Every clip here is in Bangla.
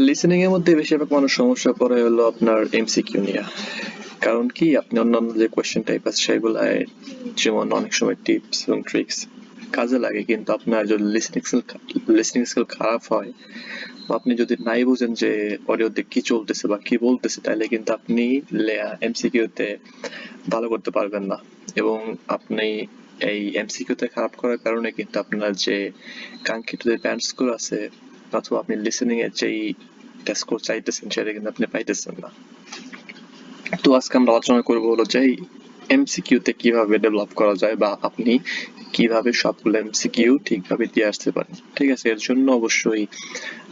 লিসেনিং এর মধ্যে বেশিরভাগ মানুষ সমস্যা পড়ে হলো আপনার এমসিকিউ নিয়ে। কারণ কি আপনি অন্যান্য যে কোয়েশ্চেন টাইপ আছে সেগুলায় যেমন অনেক সময় টিপস এবং ট্রিক্স কাজে লাগে, কিন্তু আপনার যদি লিসনিং স্কিল খারাপ হয় বা আপনি যদি নাই বুঝেন যে অডিওতে কি চলতেছে বা কি বলতেছে, তাহলে কিন্তু আপনি এমসিকিউতে ভালো করতে পারবেন না। এবং আপনি এই এমসিকিউতে খারাপ করার কারণে কিন্তু আপনার যে কাঙ্ক্ষিত যে ব্যান্ড স্কোর আছে অথবা আপনি লিসেনিং এর যেই স্কোর চাইতেছেন সেটা কিন্তু আপনি পাইতেছেন না। তো আজকে আমরা আলোচনা করবো হলো যে এমসিকিউতে কিভাবে ডেভেলপ করা যায় বা আপনি কিভাবে সবগুলো এমসিকিউ ঠিকভাবে দিয়ে আসতে পারেন। ঠিক আছে, এর জন্য অবশ্যই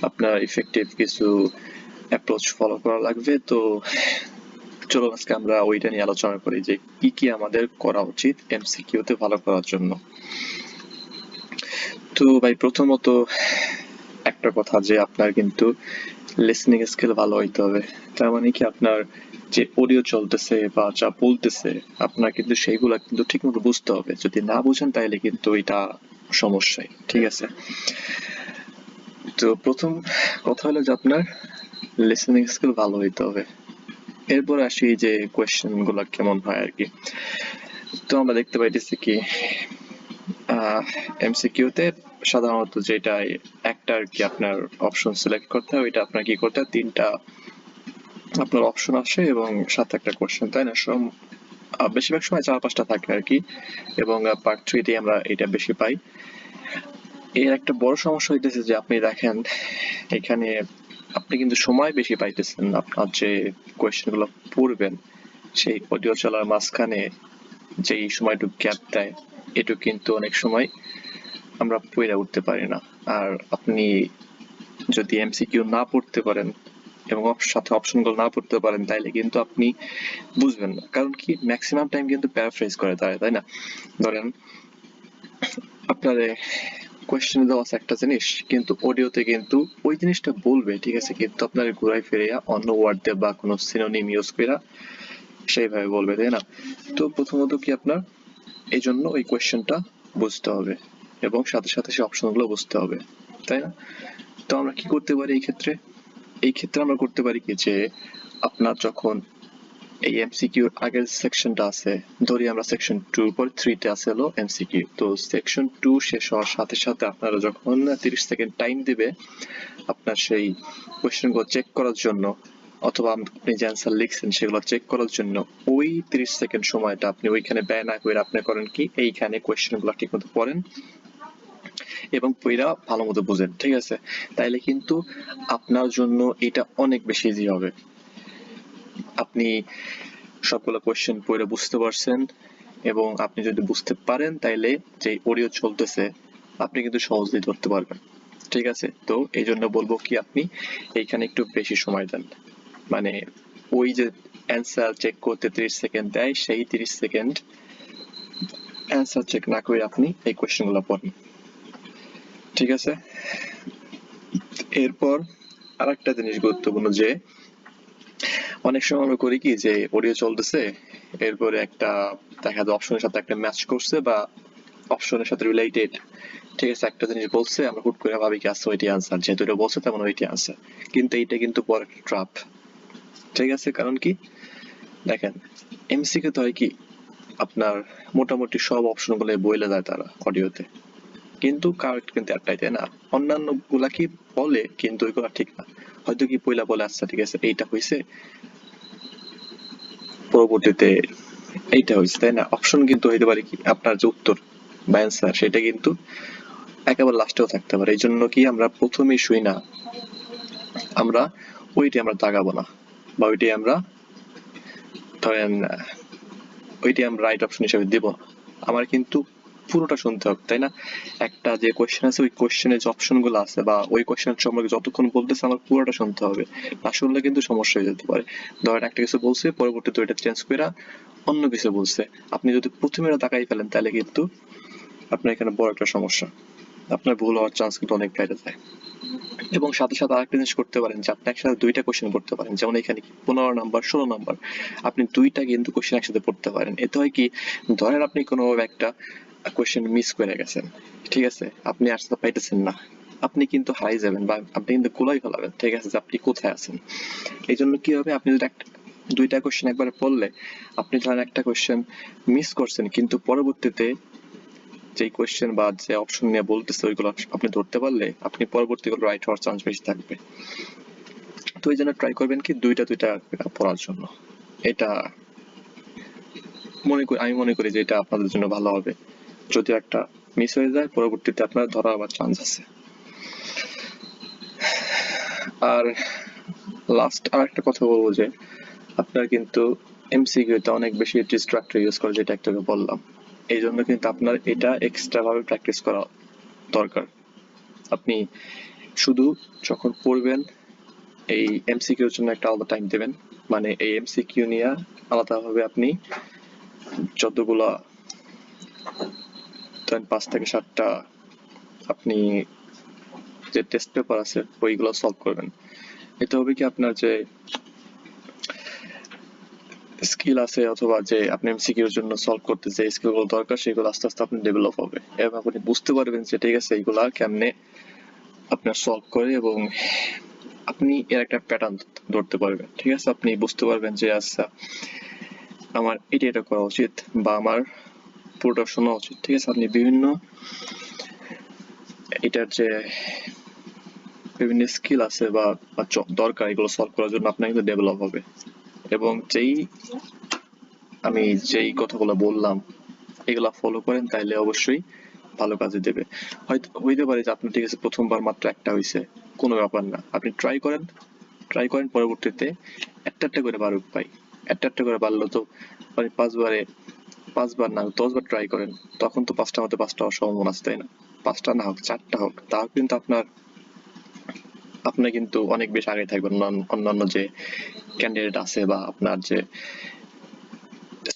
আপনার ইফেক্টিভ কিছু অ্যাপ্রোচ ফলো করা লাগবে। তো চলো আজকে আমরা ওইটা নিয়ে আলোচনা করি যে কি কি আমাদের করা উচিত এমসিকিউতে ভালো করার জন্য। তো ভাই প্রথমত একটা কথা যে আপনার কিন্তু লিসনিং স্কিল ভালো হইতে হবে। তার মানে কি আপনার যে অডিও চলতেছে বা যা বলতেছে আপনার কিন্তু সেইগুলা কিন্তু ঠিক মতো বুঝতে হবে। যদি না বুঝেন তাহলে কিন্তু এটা সমস্যাই। ঠিক আছে, তো প্রথম কথা হলো যে আপনার লিসনিং স্কিল ভালো হইতে হবে। এরপর আসি যে কোয়েশ্চেন গুলা কেমন হয় আর কি। তো আমরা দেখতে পাইতেছি কি এমসিকিউতে সাধারণত যেটা একটা আর কি আপনার অপশন সিলেক্ট করতে হয়, ওইটা আপনার কি করতে হয়, তিনটা আপনার অপশন আসে এবং সাথে একটা কোয়েশ্চেন, তাই না? বেশিরভাগ সময় 4-5টা থাকে আর কি, এবং পার্ট 3 তে আমরা এটা বেশি পাই। এর একটা বড় সমস্যা হইতেছে যে আপনি দেখেন এখানে আপনি কিন্তু সময় বেশি পাইতেছেন। আপনার যে কোয়েশ্চেন গুলো পড়বেন সেই অডিও চলার মাঝখানে যেই সময়টুকু গ্যাপ দেয়, এটুকু কিন্তু অনেক সময় আমরা পড়ে উঠতে পারি না। আর আপনি যদি এমসিকিউ না পড়তে পারেন এবং সাথে অপশনগুলো না পড়তে পারেন তাইলে কিন্তু আপনি বুঝবেন না। কারণ কি ম্যাক্সিমাম টাইম কিন্তু প্যারাফ্রেজ করে দাঁড়ায়, তাই না? ধরেন আপনার কোয়েশ্চেনে দেওয়া আছে একটা জিনিস, কিন্তু অডিওতে কিন্তু ওই জিনিসটা বলবে, ঠিক আছে, কিন্তু আপনার ঘুরাই ফিরিয়া অন্য ওয়ার্ড দিয়ে বা কোনো সিনোনিম ইউজ করে সেইভাবে বলবে, তাই না? তো প্রথমত কি আপনার এই জন্য ওই কোয়েশ্চেনটা বুঝতে হবে এবং সাথে সাথে সেই অপশনগুলো বুঝতে হবে, তাই না? তো আমরা কি করতে পারি এই ক্ষেত্রে আমরা করতে পারি কি যে আপনার যখন এই এমসিকিউর আগের সেকশনটা আছে, ধরি আমরা সেকশন 2 পর 3 তে আছে হলো এমসিকিউ, তো সেকশন 2 শেষ হওয়ার সাথে সাথে আপনারা যখন 30 সেকেন্ড টাইম দিবে আপনার সেই কোয়েশ্চেনগুলো চেক করার জন্য অথবা আপনি যে অ্যান্সার লিখছেন সেগুলো চেক করার জন্য, ওই 30 সেকেন্ড সময়টা আপনি ওইখানে ব্যয় না করে আপনি করেন কি এইখানে কোয়েশ্চেনগুলো ঠিকমতো পড়েন এবং পড়া ভালো মতো বুঝেন। ঠিক আছে, তাইলে কিন্তু আপনার জন্য এটা অনেক বেশি ইজি হবে। আপনি সবগুলো কোয়েশ্চেন পড়ে বুঝতে পারছেন এবং আপনি যদি বুঝতে পারেন তাইলে যে অডিও চলতেছে আপনি কিন্তু সহজেই ধরতে পারবেন। ঠিক আছে, তো এই জন্য বলবো কি আপনি এইখানে একটু বেশি সময় দেন। মানে ওই যে অ্যান্সার চেক করতে 30 সেকেন্ড দেয়, সেই 30 সেকেন্ড অ্যান্সার চেক না করে আপনি এই কোয়েশ্চেনগুলো পড়েন। ঠিক আছে, এরপর আরেকটা জিনিস গুরুত্বপূর্ণ যে অনেক সময় আমরা করি কি যে অডিও চলতেছে, এরপরে একটা দেখা যায় অপশনের সাথে একটা ম্যাচ করছে বা অপশনের সাথে রিলেটেড, ঠিক আছে, একটা জিনিস বলছে, আমরা হুট করে ভাবি কি আসছে ওইটি আনসার, যেহেতু এটা বলছে তেমন ওইটি আনসার, কিন্তু এইটা কিন্তু বড় একটা ট্রাপ। ঠিক আছে, কারণ কি দেখেন এমসিকিউ তো হয় কি আপনার মোটামুটি সব অপশন গুলো বইলে দেয় তারা অডিওতে, কিন্তু কারেক্ট কিন্তু একটাই, তাই না? অন্যান্য গুলা কি বলে কিন্তু ওইগুলা ঠিক না। হয়তো কি পয়লা বলে আচ্ছা ঠিক আছে এইটা হয়েছে, পরবর্তীতে এইটা হয়েছে, তাই না? অপশন কিন্তু হইতে পারে কি আপনার যে উত্তর বা অ্যান্সার সেটা কিন্তু একেবারে লাস্টেও থাকতে পারে। এই জন্য কি আমরা প্রথমেই শুই না, আমরা ওইটি আমরা দাগাবো না বা ওইটি আমরা ধরেন ওইটি আমরা রাইট অপশন হিসেবে দেব না। আমার কিন্তু পুরোটা শুনতে হবে, তাই না? একটা যে কোয়েশ্চেন আছে ওই কোয়েশ্চেনের যে অপশন গুলো আছে বা ওই কোয়েশ্চেন সম্পর্কে যতক্ষণ বলতেছে আমার পুরোটা শুনতে হবে, না শুনলে কিন্তু সমস্যা হয়ে যেতে পারে। ধরেন একটা কিছু বলছে, পরবর্তীতে ওইটা চেঞ্জ করে অন্য কিছু বলছে, আপনি যদি প্রথমে তাকাই ফেলেন তাহলে কিন্তু আপনার এখানে বড় একটা সমস্যা, আপনার ভুল হওয়ার চান্স কিন্তু অনেক বেড়ে যায়। এবং সাথে সাথে আরেকটা জিনিস করতে পারেন যে আপনি একসাথে দুইটা কোশ্চেন করতে পারেন, যেমন এখানে 15 নাম্বার 16 নাম্বার, আপনি দুইটা কিন্তু কোশ্চেন একসাথে পড়তে পারেন। এতে হয় কি ধরেন আপনি কোনোভাবে একটা কোশ্চেন মিস করে গেছেন, ঠিক আছে, আপনি আনসার পাইতেছেন না, আপনি কিন্তু হারিয়ে যাবেন বা আপনি কিন্তু গোলাই ফেলাবেন, ঠিক আছে, যে আপনি কোথায় আছেন। এই জন্য কি হবে, আপনি যদি দুইটা কোশ্চেন একবারে পড়লে আপনি ধরেন একটা কোশ্চেন মিস করছেন, কিন্তু পরবর্তীতে যেই কোশ্চেন বা যে অপশন নিয়ে বলতেছে ওইগুলো আপনি ধরতে পারলে আপনি পরবর্তীগুলো রাইট হওয়ার চান্স বেশি থাকবে। তো এই জন্য ট্রাই করবেন কি দুইটা পড়ার জন্য। এটা আমি মনে করি যে এটা আপনাদের জন্য ভালো হবে। যদি একটা মিস হয়ে যায় পরবর্তীতে আপনার ধরা আবার চান্স আছে। আর লাস্ট আর একটা কথা বলবো যে আপনার কিন্তু এমসিকিউতে অনেক বেশি ডিস্ট্রাক্টর ইউজ করে, যেটা একটু বললাম। এই জন্য কিন্তু আপনার এটা এক্সট্রা ভাবে প্র্যাকটিস করা দরকার। আপনি শুধু যখন পড়বেন এই এমসিকিউর জন্য একটা আলাদা টাইম দেবেন, মানে এই এমসিকিউ নিয়ে আলাদাভাবে আপনি যতগুলা 5 থেকে 7টা আপনি যে টেস্ট পেপার আছে ওইগুলো সলভ করবেন। এতে হবে কি আপনার যে স্কিল আছে অথবা যে আপনি এমসিকিউর জন্য সলভ করতে যে স্কিলগুলো দরকার সেগুলো আস্তে আস্তে আপনি ডেভেলপ হবে এবং আপনি বুঝতে পারবেন যে ঠিক আছে এইগুলা কেমনে আপনার সলভ করে, এবং আপনি এর একটা প্যাটার্ন ধরতে পারবেন। ঠিক আছে, আপনি বুঝতে পারবেন যে আচ্ছা আমার এটা করা উচিত বা আমার পুরোটা শোনা উচিত। ঠিক আছে, আপনি বিভিন্ন এটার যে বিভিন্ন স্কিল আছে বা দরকার এগুলো সলভ করার জন্য আপনার কিন্তু ডেভেলপ হবে। এবং আমি যেই কথাগুলো বললাম এগুলা ফলো করেন তাইলে অবশ্যই ভালো কাজে দেবে। হয়তো হইতে পারে যে আপনার ঠিক আছে প্রথমবার মাত্র একটা হয়েছে, কোনো ব্যাপার না, আপনি ট্রাই করেন পরবর্তীতে একটা করে বাড়ুক ভাই, একটা করে বাড়লো তো মানে 5বার না 10বার ট্রাই করেন, তখন তো 5টা মধ্যে 5টা হওয়ার সম্ভাবনা আছে, তাই না? 5টা না হোক 4টা হোক, তাও কিন্তু আপনি কিন্তু অনেক বেশি আগে থাকবেন অন্যান্য যে ক্যান্ডিডেট আছে, বা আপনার যে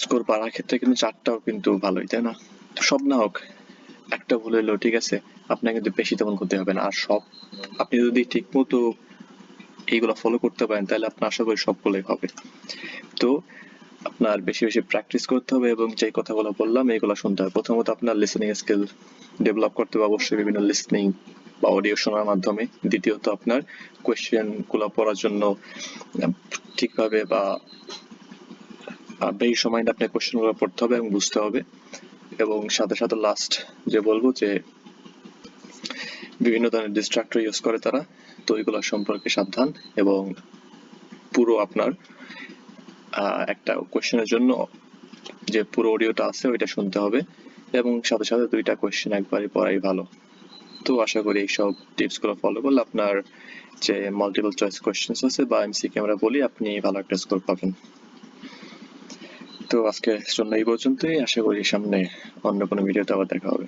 স্কোর পাওয়ার ক্ষেত্রে কিন্তু 4টাও কিন্তু ভালোই, তাই না? সব না হোক একটা ভুল হইলো, ঠিক আছে, আপনার কিন্তু বেশি তেমন ক্ষতি হবে না। আর আপনি যদি ঠিক মতো এইগুলো ফলো করতে পারেন তাহলে আপনার আশা করি সবগুলোই হবে। তো আপনার বেশি বেশি প্র্যাকটিস করতে হবে এবং যে কথাগুলো বললাম এগুলো শুনতে হবে। প্রথমত আপনার লিসেনিং স্কিল ডেভেলপ করতে হবে অবশ্যই বিভিন্ন লিসেনিং বা অডিও শোনার মাধ্যমে। দ্বিতীয়ত আপনার কোয়েশ্চেন গুলো পড়ার জন্য ঠিকভাবে বা বেশি সময় নিয়ে আপনার কোয়েশ্চেন গুলো পড়তে হবে এবং বুঝতে হবে। এবং সাথে সাথে লাস্ট যে বলবো যে বিভিন্ন ধরনের ডিস্ট্রাক্টর ইউজ করে তারা, তো এগুলো সম্পর্কে সাবধান। এবং পুরো আপনার একটা কোয়েশ্চেনের জন্য যে পুরো অডিওটা আছে ওইটা শুনতে হবে এবং সাথে সাথে 2টা কোয়েশ্চেন একবারই পড়াই ভালো। তো আশা করি এইসব টিপস গুলো ফলো করলে আপনার যে মাল্টিপল চয়েস কোয়েশ্চেন্স আছে বা এমসিকিউ আমরা বলি আপনি ভালো একটা স্কোর পাবেন। তো আজকের জন্য এই পর্যন্তই, আশা করি সামনে অন্য কোনো ভিডিওতে আবার দেখা হবে।